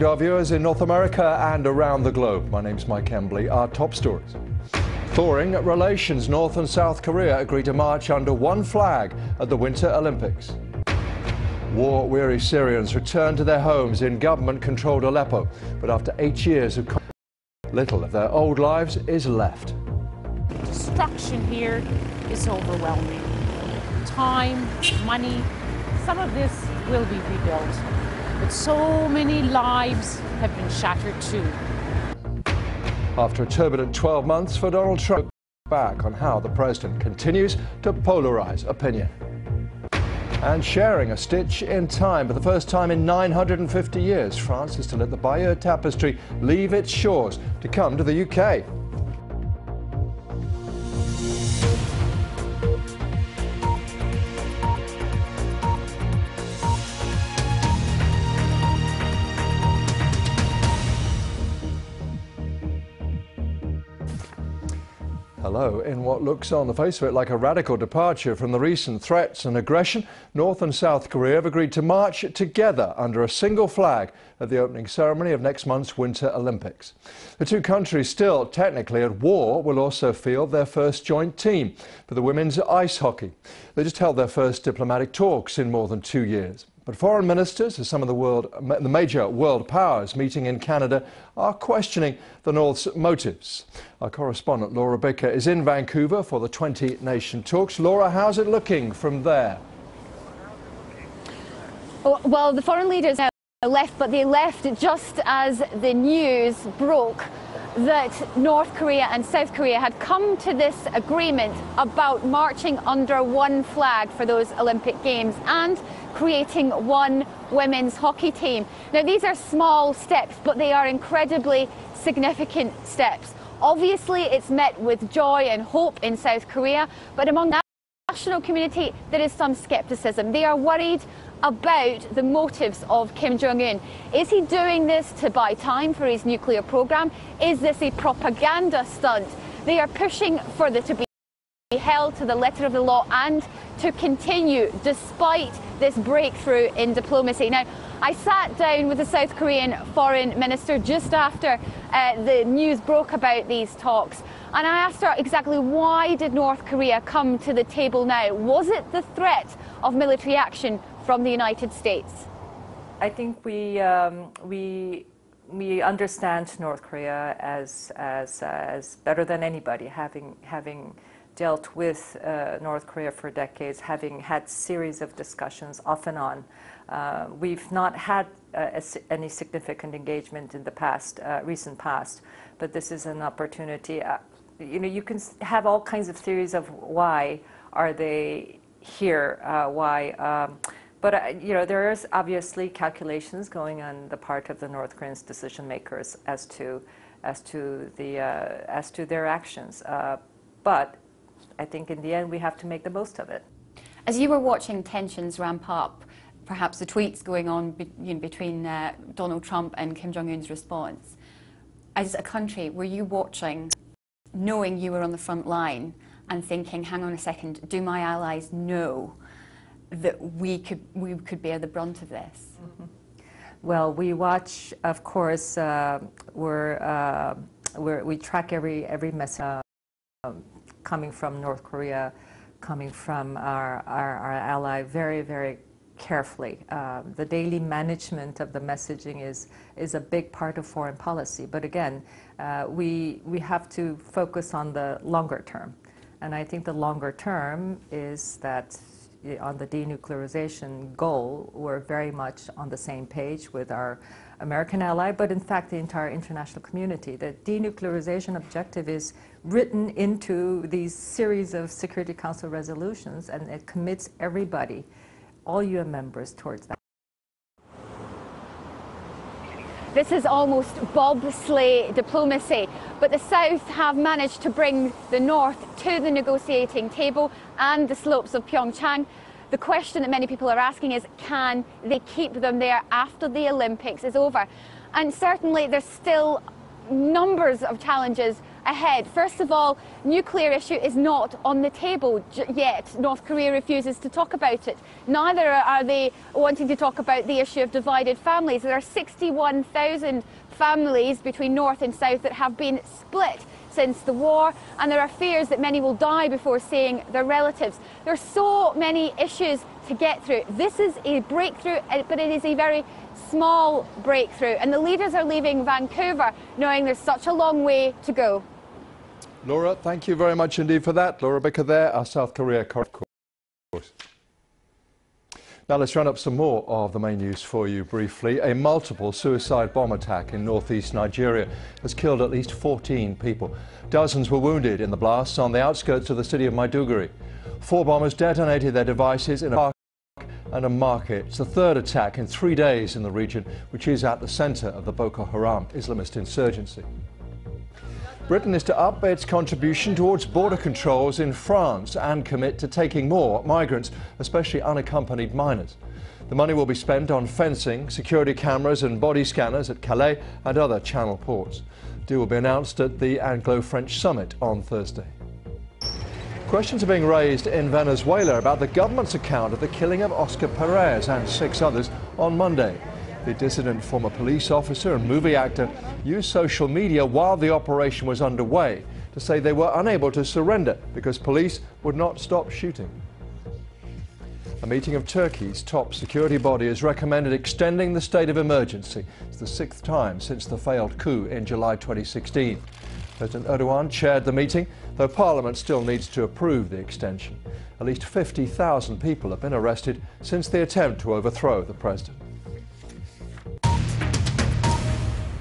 Our viewers in North America and around the globe. My name's Mike Embley. Our top stories. Thawing relations. North and South Korea agree to march under one flag at the Winter Olympics. War-weary Syrians return to their homes in government-controlled Aleppo. But after 8 years of conflict, little of their old lives is left. Destruction here is overwhelming. Time, money, some of this will be rebuilt. But so many lives have been shattered too. After a turbulent 12 months for Donald Trump, back on how the president continues to polarize opinion. And sharing a stitch in time. For the first time in 950 years, France is to let the Bayeux Tapestry leave its shores to come to the UK. Hello. In what looks on the face of it like a radical departure from the recent threats and aggression, North and South Korea have agreed to march together under a single flag at the opening ceremony of next month's Winter Olympics. The two countries, still technically at war, will also field their first joint team for the women's ice hockey. They just held their first diplomatic talks in more than 2 years. But foreign ministers of some of the major world powers meeting in Canada are questioning the North's motives. Our correspondent Laura Baker is in Vancouver for the 20-nation talks. Laura, how's it looking from there? Well, the foreign leaders left, but they left just as the news broke that North Korea and South Korea had come to this agreement about marching under one flag for those Olympic Games and creating one women's hockey team. Now, these are small steps, but they are incredibly significant steps. Obviously, it's met with joy and hope in South Korea, but among the national community, there is some skepticism. They are worried about the motives of Kim Jong-un. Is he doing this to buy time for his nuclear program? Is this a propaganda stunt? They are pushing for it to be held to the letter of the law and to continue despite this breakthrough in diplomacy. Now, I sat down with the South Korean foreign minister just after the news broke about these talks, and I asked her exactly why did North Korea come to the table now? Was it the threat of military action from the United States? I think we understand North Korea as better than anybody, having dealt with North Korea for decades, having had series of discussions off and on. We've not had any significant engagement in the recent past, but this is an opportunity. You can have all kinds of theories of why are they here, but there is obviously calculations going on the part of the North Korean decision makers as to their actions. But I think in the end we have to make the most of it. As you were watching tensions ramp up, perhaps the tweets going on between Donald Trump and Kim Jong-un's response, as a country, were you watching, knowing you were on the front line and thinking, hang on a second, do my allies know that we could bear the brunt of this? Mm-hmm. Well, we watch, of course, we track every message coming from North Korea, coming from our ally very, very carefully. The daily management of the messaging is a big part of foreign policy. But again, we have to focus on the longer term. And I think the longer term is that on the denuclearization goal, we're very much on the same page with our American ally, but in fact the entire international community. The denuclearization objective is written into these series of Security Council resolutions, and it commits everybody, all UN members, towards that. This is almost bobsleigh diplomacy, but the South have managed to bring the North to the negotiating table and the slopes of Pyeongchang. The question that many people are asking is, can they keep them there after the Olympics is over? And certainly there's still numbers of challenges ahead. First of all, nuclear issue is not on the table yet. North Korea refuses to talk about it. Neither are they wanting to talk about the issue of divided families. There are 61,000 families between North and South that have been split since the war, and there are fears that many will die before seeing their relatives. There are so many issues to get through. This is a breakthrough, but it is a very small breakthrough, and the leaders are leaving Vancouver knowing there's such a long way to go. Laura, thank you very much indeed for that. Laura Bicker there, our South Korea correspondent. Now let's run up some more of the main news for you briefly. A multiple suicide bomb attack in northeast Nigeria has killed at least 14 people. Dozens were wounded in the blasts on the outskirts of the city of Maiduguri. 4 bombers detonated their devices in a park and a market. It's the third attack in 3 days in the region, which is at the centre of the Boko Haram Islamist insurgency. Britain is to up its contribution towards border controls in France and commit to taking more migrants, especially unaccompanied minors. The money will be spent on fencing, security cameras and body scanners at Calais and other Channel ports. The deal will be announced at the Anglo-French summit on Thursday. Questions are being raised in Venezuela about the government's account of the killing of Oscar Perez and 6 others on Monday. The dissident former police officer and movie actor used social media while the operation was underway to say they were unable to surrender because police would not stop shooting. A meeting of Turkey's top security body has recommended extending the state of emergency. It's the 6th time since the failed coup in July 2016. President Erdogan chaired the meeting, though Parliament still needs to approve the extension. At least 50,000 people have been arrested since the attempt to overthrow the president.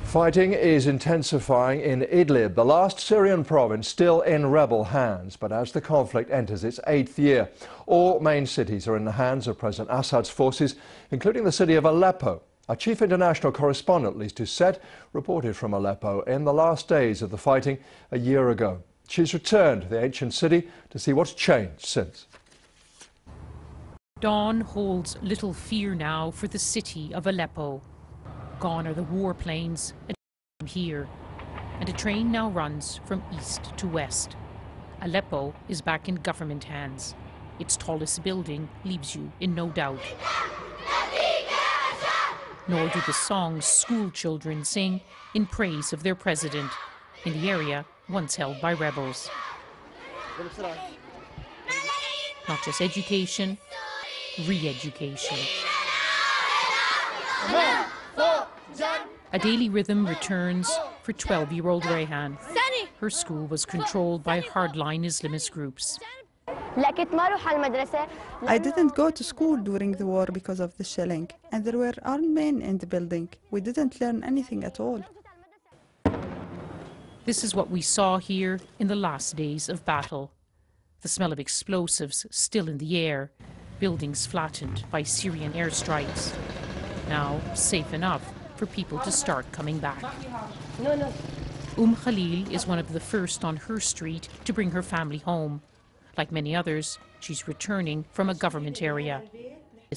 Fighting is intensifying in Idlib, the last Syrian province still in rebel hands. But as the conflict enters its 8th year, all main cities are in the hands of President Assad's forces, including the city of Aleppo. Our chief international correspondent, Lise Doucet, reported from Aleppo in the last days of the fighting a year ago. She's returned to the ancient city to see what's changed since. Dawn holds little fear now for the city of Aleppo. Gone are the warplanes here, and a train now runs from east to west. Aleppo is back in government hands. Its tallest building leaves you in no doubt. Nor do the songs school children sing in praise of their president in the area once held by rebels. Not just education, re-education. A daily rhythm returns for 12-year-old Rayhan. Her school was controlled by hardline Islamist groups. I didn't go to school during the war because of the shelling, and there were armed men in the building. We didn't learn anything at all. This is what we saw here in the last days of battle. The smell of explosives still in the air, buildings flattened by Syrian airstrikes. Now safe enough for people to start coming back. Khalil is one of the first on her street to bring her family home. Like many others, she's returning from a government area. A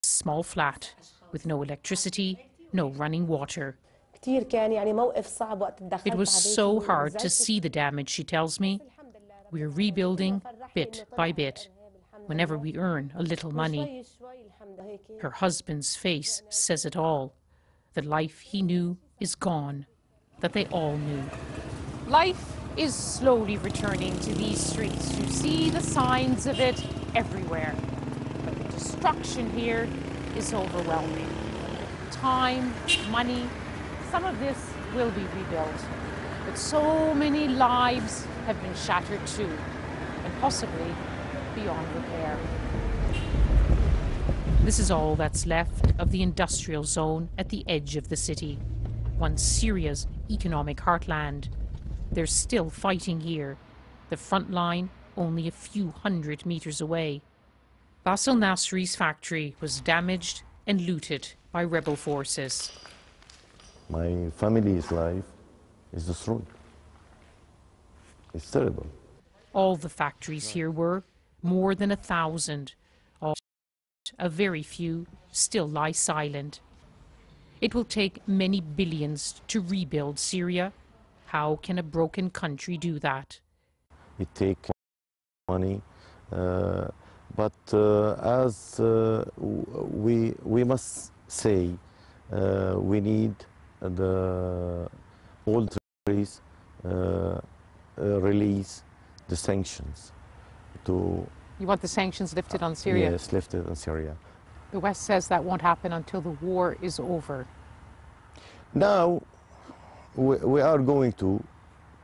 small flat with no electricity, no running water. It was so hard to see the damage, she tells me. We're rebuilding bit by bit, whenever we earn a little money. Her husband's face says it all. The life he knew is gone, that they all knew. Life is slowly returning to these streets. You see the signs of it everywhere. But the destruction here is overwhelming. Time, money, some of this will be rebuilt. But so many lives have been shattered too, and possibly beyond repair. This is all that's left of the industrial zone at the edge of the city, once Syria's economic heartland. There's still fighting here, the front line only a few hundred meters away. Basil Nasri's factory was damaged and looted by rebel forces. My family's life is destroyed. It's terrible. All the factories here were, more than 1,000. A very few still lie silent. It will take many billions to rebuild Syria, How can a broken country do that? It takes money, but as we must say, we need all countries release the sanctions. You want the sanctions lifted on Syria? Yes, lifted on Syria. The West says that won't happen until the war is over. Now, we are going to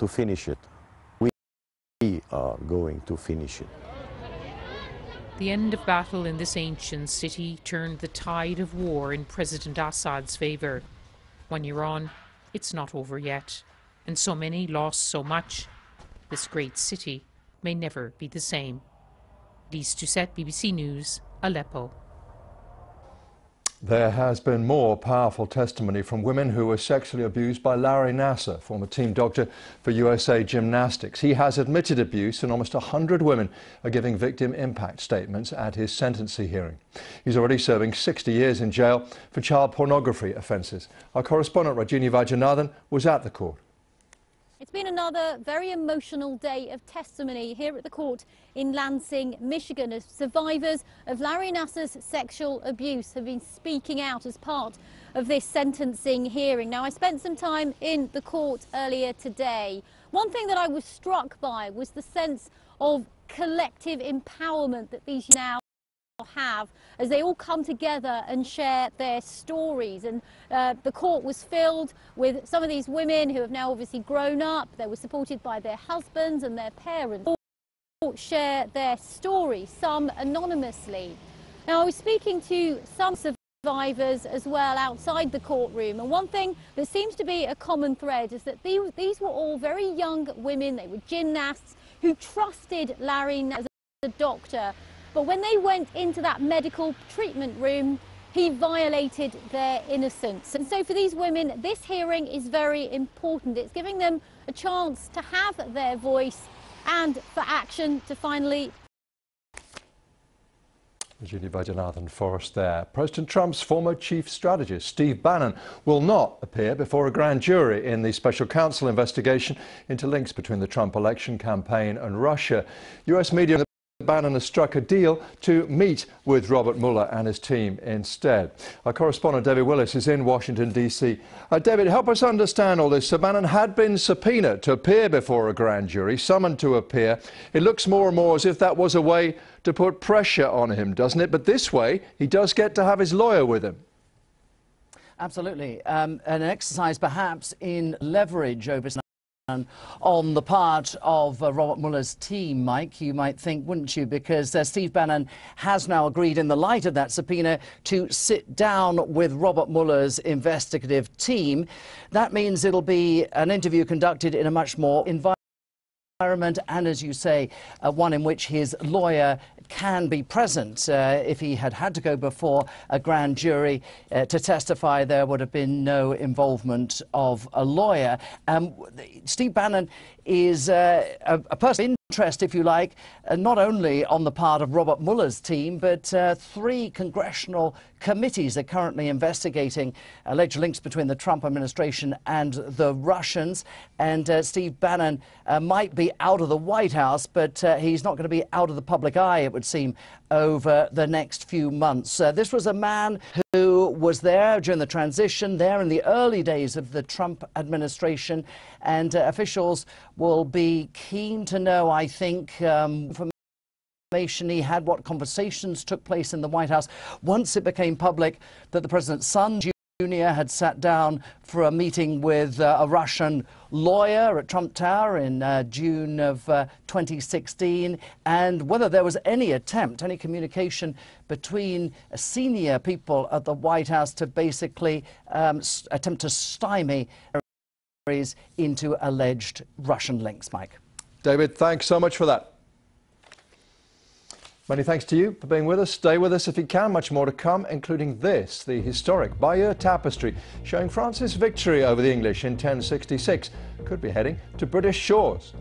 finish it. We are going to finish it. The end of battle in this ancient city turned the tide of war in President Assad's favor. 1 year on, it's not over yet. And so many lost so much. This great city may never be the same. Lise Doucette, BBC News, Aleppo. There has been more powerful testimony from women who were sexually abused by Larry Nassar, former team doctor for USA Gymnastics. He has admitted abuse, and almost 100 women are giving victim impact statements at his sentencing hearing. He's already serving 60 years in jail for child pornography offences. Our correspondent Rajini Vajanathan was at the court. It's been another very emotional day of testimony here at the court in Lansing, Michigan, as survivors of Larry Nassar's sexual abuse have been speaking out as part of this sentencing hearing. Now, I spent some time in the court earlier today. One thing that I was struck by was the sense of collective empowerment that these now have as they all come together and share their stories. And the court was filled with some of these women who have now obviously grown up. They were supported by their husbands and their parents. All share their stories, some anonymously. Now, I was speaking to some survivors as well outside the courtroom, and one thing that seems to be a common thread is that these were all very young women. They were gymnasts who trusted Larry as a doctor. But when they went into that medical treatment room, he violated their innocence. And so for these women, this hearing is very important. It's giving them a chance to have their voice and for action to finally... Rajini Vajanathan for us there. President Trump's former chief strategist, Steve Bannon, will not appear before a grand jury in the special counsel investigation into links between the Trump election campaign and Russia. US media... Bannon has struck a deal to meet with Robert Mueller and his team instead. Our correspondent David Willis is in Washington, D.C. David, help us understand all this. So Bannon had been subpoenaed to appear before a grand jury, summoned to appear. It looks more and more as if that was a way to put pressure on him, doesn't it? But this way, he does get to have his lawyer with him. Absolutely. An exercise perhaps in leverage over on the part of Robert Mueller's team, Mike, you might think, wouldn't you? Because Steve Bannon has now agreed, in the light of that subpoena, to sit down with Robert Mueller's investigative team. That means it'll be an interview conducted in a much more environment, and as you say, one in which his lawyer can be present. If he had to go before a grand jury to testify, there would have been no involvement of a lawyer. Steve Bannon is a person of interest, if you like, not only on the part of Robert Mueller's team, but 3 congressional committees are currently investigating alleged links between the Trump administration and the Russians. And Steve Bannon might be out of the White House, but he's not going to be out of the public eye, it would seem, over the next few months. This was a man who was there during the transition, there in the early days of the Trump administration, and officials will be keen to know, I think, information he had, what conversations took place in the White House once it became public that the president's son, Jr. had sat down for a meeting with a Russian lawyer at Trump Tower in June of 2016, and whether there was any attempt, any communication between senior people at the White House to basically attempt to stymie into alleged Russian links, Mike. David, thanks so much for that. Many thanks to you for being with us. Stay with us if you can. Much more to come, including this, the historic Bayeux Tapestry, showing France's victory over the English in 1066. Could be heading to British shores.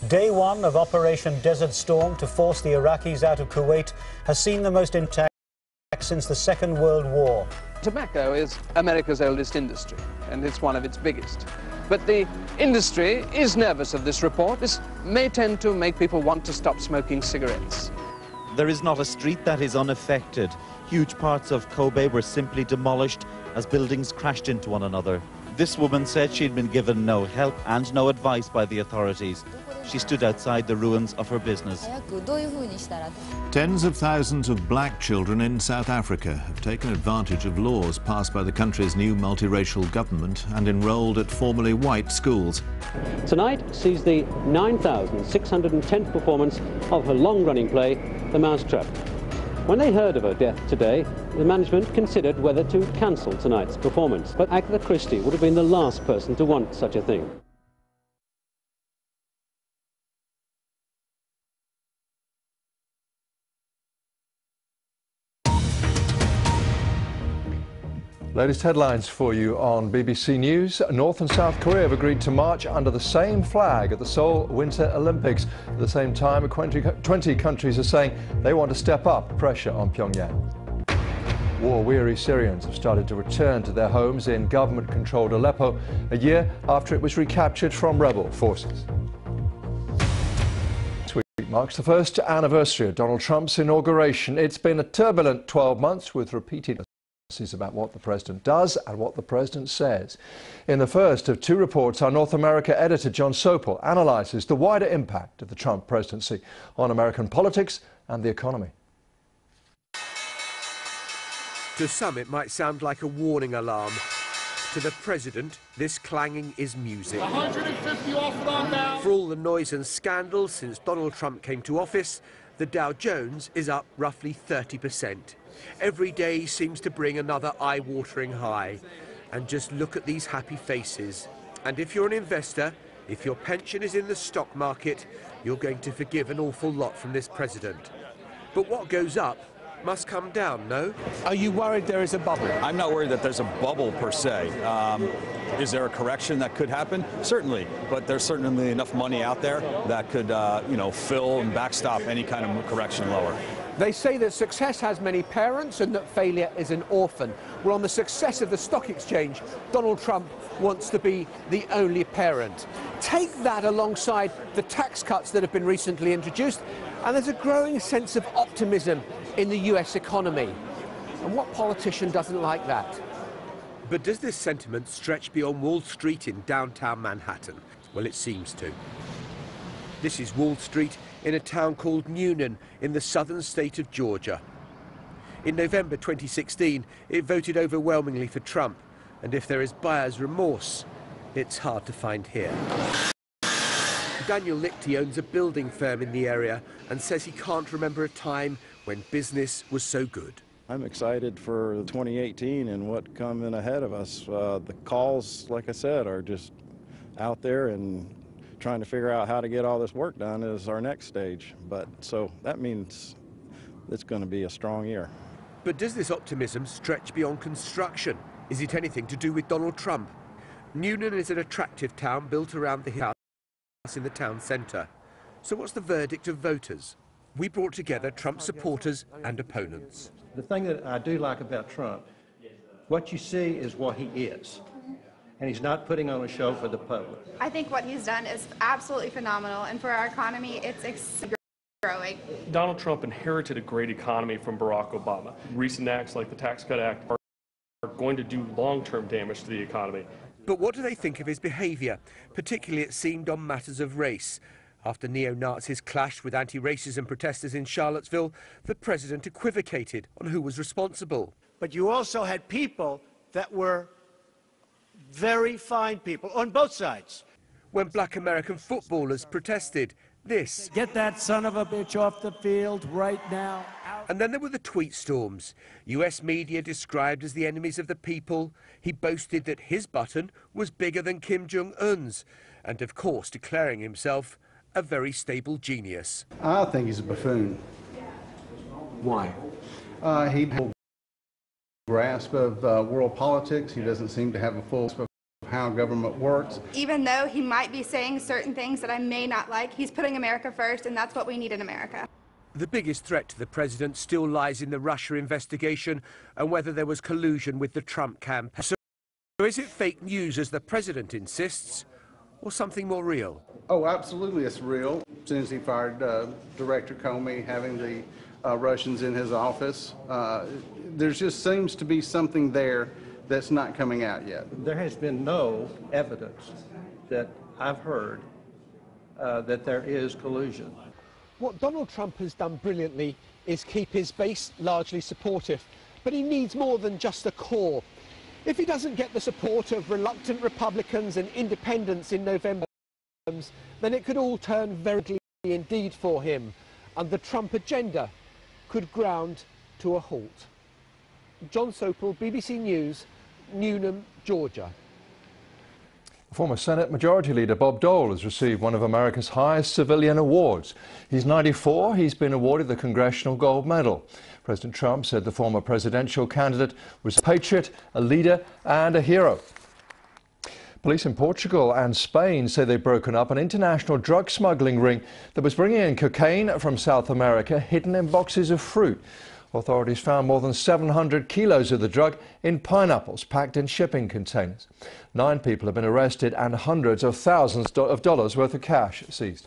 Day one of Operation Desert Storm to force the Iraqis out of Kuwait has seen the most intense since the Second World War. Tobacco is America's oldest industry, and it's one of its biggest. But the industry is nervous of this report. This may tend to make people want to stop smoking cigarettes. There is not a street that is unaffected. Huge parts of Kobe were simply demolished as buildings crashed into one another. This woman said she'd been given no help and no advice by the authorities. She stood outside the ruins of her business. Tens of thousands of black children in South Africa have taken advantage of laws passed by the country's new multiracial government and enrolled at formerly white schools. Tonight sees the 9,610th performance of her long-running play, The Mousetrap. When they heard of her death today, the management considered whether to cancel tonight's performance. But Agatha Christie would have been the last person to want such a thing. Latest headlines for you on BBC News. North and South Korea have agreed to march under the same flag at the Seoul Winter Olympics. At the same time, 20 countries are saying they want to step up pressure on Pyongyang. War-weary Syrians have started to return to their homes in government-controlled Aleppo a year after it was recaptured from rebel forces. This week marks the first anniversary of Donald Trump's inauguration. It's been a turbulent 12 months with repeated about what the president does and what the president says. In the first of two reports, our North America editor John Sopel analyses the wider impact of the Trump presidency on American politics and the economy. To some, it might sound like a warning alarm. To the president, this clanging is music. 150 off and on now. For all the noise and scandal since Donald Trump came to office, the Dow Jones is up roughly 30%. Every day seems to bring another eye-watering high. And just look at these happy faces. And if you're an investor, if your pension is in the stock market, you're going to forgive an awful lot from this president. But what goes up must come down, no? Are you worried there is a bubble? I'm not worried that there's a bubble per se. Is there a correction that could happen? Certainly, but there's certainly enough money out there that could, fill and backstop any kind of correction lower. They say that success has many parents and that failure is an orphan. Well, on the success of the stock exchange, Donald Trump wants to be the only parent. Take that alongside the tax cuts that have been recently introduced, and there's a growing sense of optimism in the US economy. And what politician doesn't like that? But does this sentiment stretch beyond Wall Street in downtown Manhattan? Well, it seems to. This is Wall Street in a town called Newnan in the southern state of Georgia. In November 2016, it voted overwhelmingly for Trump, and if there is buyer's remorse, it's hard to find here. Daniel Lichty owns a building firm in the area and says he can't remember a time when business was so good. I'm excited for 2018 and what coming ahead of us. The calls, like I said, are just out there, and trying to figure out how to get all this work done is our next stage. But so that means it's going to be a strong year. But does this optimism stretch beyond construction? Is it anything to do with Donald Trump? Newnan is an attractive town built around the house in the town centre. So what's the verdict of voters? We brought together Trump supporters and opponents. The thing that I do like about Trump, what you see is what he is. And he's not putting on a show for the public. I think what he's done is absolutely phenomenal, and for our economy, it's growing. Donald Trump inherited a great economy from Barack Obama. Recent acts like the Tax Cut Act are going to do long-term damage to the economy. But what do they think of his behaviour, particularly it seemed on matters of race? After neo-Nazis clashed with anti-racism protesters in Charlottesville, the president equivocated on who was responsible. But you also had people that were very fine people on both sides. When black American footballers protested, this. Get that son of a bitch off the field right now. And then there were the tweet storms. US media described as the enemies of the people. He boasted that his button was bigger than Kim Jong-un's. And of course declaring himself a very stable genius. I think he's a buffoon. Why? He has a grasp of world politics. He doesn't seem to have a full grasp of how government works. Even though he might be saying certain things that I may not like, he's putting America first, and that's what we need in America. The biggest threat to the president still lies in the Russia investigation and whether there was collusion with the Trump campaign. So is it fake news, as the president insists, or something more real? Oh, absolutely, it's real. As soon as he fired Director Comey, having the Russians in his office, there just seems to be something there that's not coming out yet. There has been no evidence that I've heard that there is collusion. What Donald Trump has done brilliantly is keep his base largely supportive, but he needs more than just a core. If he doesn't get the support of reluctant Republicans and independents in November, then it could all turn very ugly indeed for him, and the Trump agenda could ground to a halt. John Sopel, BBC News, Newnham, Georgia. Former Senate Majority Leader Bob Dole has received one of America's highest civilian awards. He's 94. He's been awarded the Congressional Gold Medal. President Trump said the former presidential candidate was a patriot, a leader and a hero. Police in Portugal and Spain say they've broken up an international drug smuggling ring that was bringing in cocaine from South America hidden in boxes of fruit. Authorities found more than 700 kilos of the drug in pineapples packed in shipping containers. 9 people have been arrested and hundreds of thousands of dollars worth of cash seized.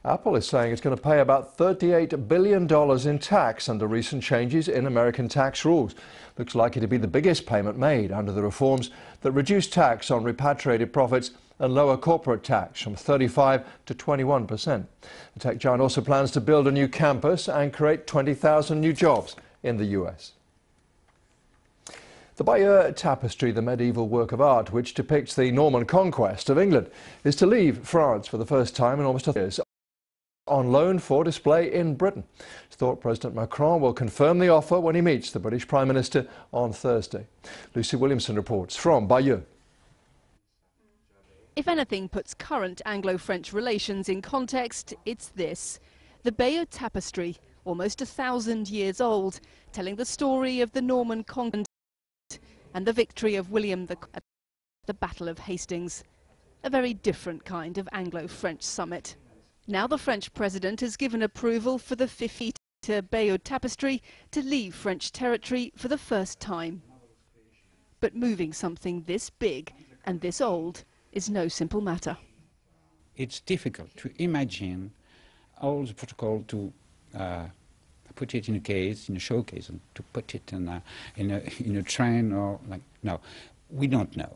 Apple is saying it's going to pay about $38 billion in tax under recent changes in American tax rules. Looks likely to be the biggest payment made under the reforms that reduce tax on repatriated profits and lower corporate tax from 35% to 21%. The tech giant also plans to build a new campus and create 20,000 new jobs in the US. The Bayeux Tapestry, the medieval work of art which depicts the Norman conquest of England, is to leave France for the first time in almost 100 years, on loan for display in Britain. It's thought President Macron will confirm the offer when he meets the British Prime Minister on Thursday. Lucy Williamson reports from Bayeux. If anything puts current Anglo-French relations in context, it's this. The Bayeux Tapestry, almost 1,000 years old, telling the story of the Norman conquest and the victory of William at the Battle of Hastings. A very different kind of Anglo-French summit. Now the French president has given approval for the 50-metre Bayeux Tapestry to leave French territory for the first time. But moving something this big and this old is no simple matter. It's difficult to imagine all the protocol to put it in a case, in a showcase, and to put it in a train or like. No, we don't know.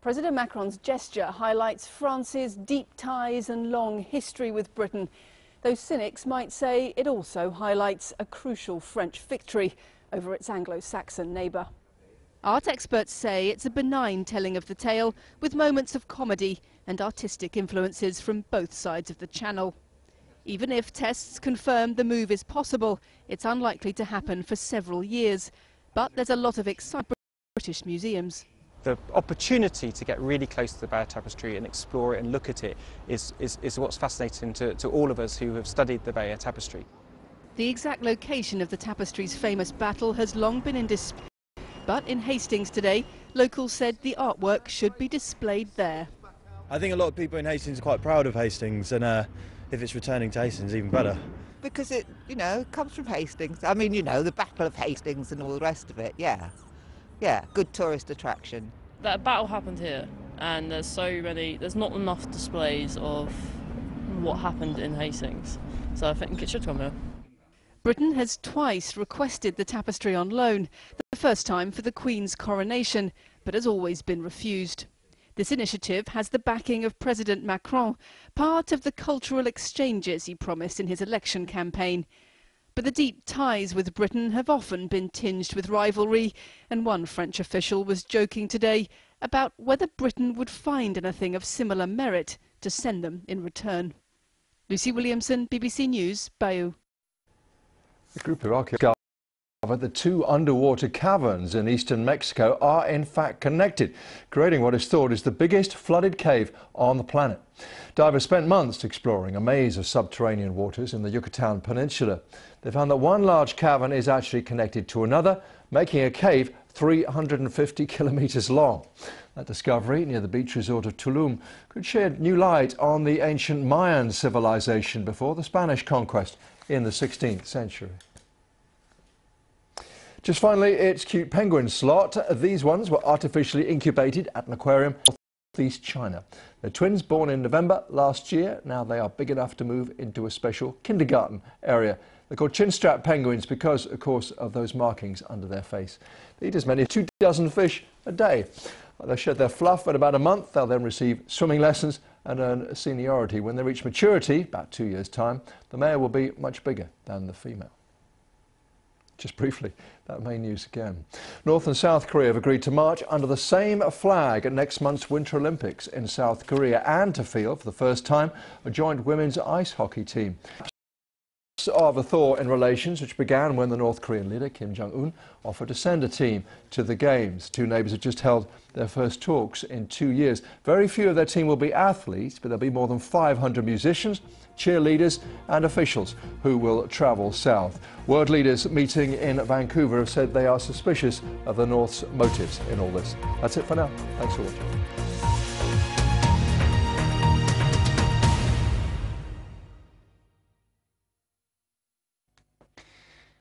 President Macron's gesture highlights France's deep ties and long history with Britain. Those cynics might say it also highlights a crucial French victory over its Anglo-Saxon neighbour. Art experts say it's a benign telling of the tale, with moments of comedy and artistic influences from both sides of the channel. Even if tests confirm the move is possible, it's unlikely to happen for several years. But there's a lot of excitement in British museums. The opportunity to get really close to the Bayeux Tapestry and explore it and look at it is what's fascinating to all of us who have studied the Bayeux Tapestry. The exact location of the tapestry's famous battle has long been in dispute. But in Hastings today, locals said the artwork should be displayed there. I think a lot of people in Hastings are quite proud of Hastings, and if it's returning to Hastings, even better. Because it, comes from Hastings. I mean, the Battle of Hastings and all the rest of it, yeah. Yeah, good tourist attraction. That battle happened here, and there's not enough displays of what happened in Hastings. So I think it should come here. Britain has twice requested the tapestry on loan, the first time for the Queen's coronation, but has always been refused. This initiative has the backing of President Macron, part of the cultural exchanges he promised in his election campaign. But the deep ties with Britain have often been tinged with rivalry, and one French official was joking today about whether Britain would find anything of similar merit to send them in return. Lucy Williamson, BBC News, Bayeux. A group of archaeologists discovered the 2 underwater caverns in eastern Mexico are in fact connected, creating what is thought is the biggest flooded cave on the planet. Divers spent months exploring a maze of subterranean waters in the Yucatan Peninsula. They found that one large cavern is actually connected to another, making a cave 350 kilometres long. That discovery near the beach resort of Tulum could shed new light on the ancient Mayan civilization before the Spanish conquest in the 16th century. Just finally, it's cute penguin slot. These ones were artificially incubated at an aquarium in Northeast China. They're twins born in November last year. Now they are big enough to move into a special kindergarten area. They're called chinstrap penguins because, of course, of those markings under their face. They eat as many as 2 dozen fish a day. They'll shed their fluff at about a month. They'll then receive swimming lessons and earn seniority. When they reach maturity, about 2 years' time, the male will be much bigger than the female. Just briefly, that main news again. North and South Korea have agreed to march under the same flag at next month's Winter Olympics in South Korea and to field, for the first time, a joint women's ice hockey team. Of a thaw in relations, which began when the North Korean leader Kim Jong-un offered to send a team to the Games. Two neighbours have just held their first talks in 2 years. Very few of their team will be athletes, but there'll be more than 500 musicians, cheerleaders and officials who will travel south. World leaders meeting in Vancouver have said they are suspicious of the North's motives in all this. That's it for now. Thanks for watching.